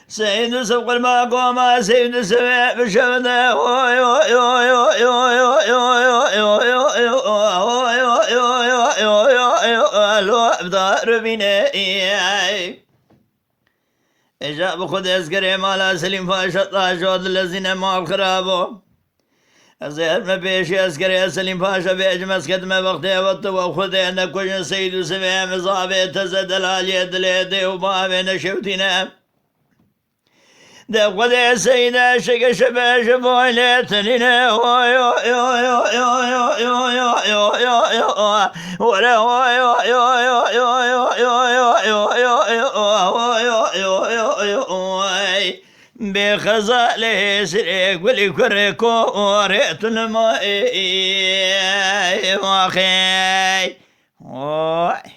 سيد سوق المقومة سيد سمع بشمده الوابدار بنائي إجاب خد أسكري مالا سليم فاشا طاشود الذين ما الخرابو أزير ما بيشي أسكري سليم فاشا بيج مسكت ما وقتي وطو خد أنا كوشن سيد سمع مصابي تزد العالية دليدي وما بين شوتنا ده خد سيدة شك شبه شبويلتنينا بخزاله سريق ولي كركو وريتن ما واخي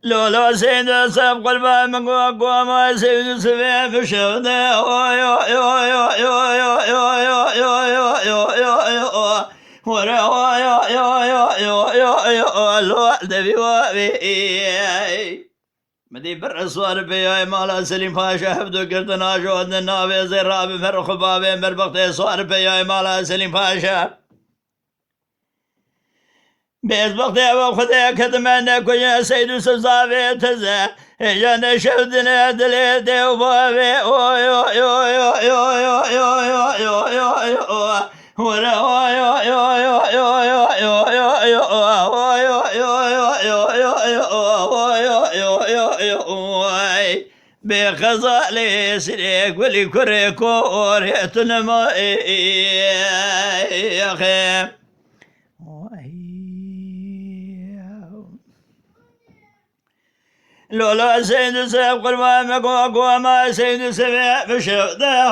لولا سيد سب قلبا مقوى ما سيد سبيع بشهده مدي بالرسوار بياي مالا سليم فاشا حفظو قرتنا جودنا النابي زي رابي فرخ بابين بربقتي صوار بياي مالا سليم فاشا بيز بقتي وخذي كتمنى كويا سيد سزابي تزا جانا شهدنا دليدي وبابي بخزالي سريك ولي كريكو وريتنا ما يا خيم لولا سيد سيب قلبا مقوى ما سيد سمع بشهده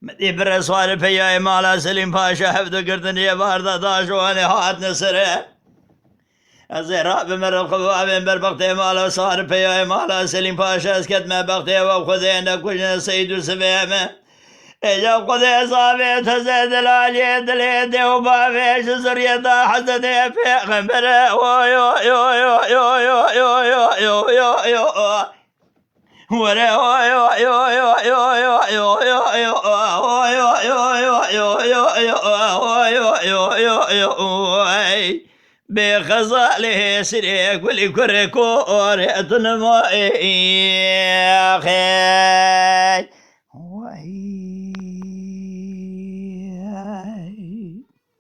مدي برسوار فيا مالا سليم فاشا حفظ قردني بارد داشواني هات نسره الزهراء بمر الخباب بربقتي مالا صار فيا مالا سليم فاشا اسكت ما بقتي وخذينا كوشنا سيد سبيمه إجا قضي صابي تزيد العالية دليدي وبافيش زريدا حزدي في غمبره بخزاله سريك ولي كركو وريتن ما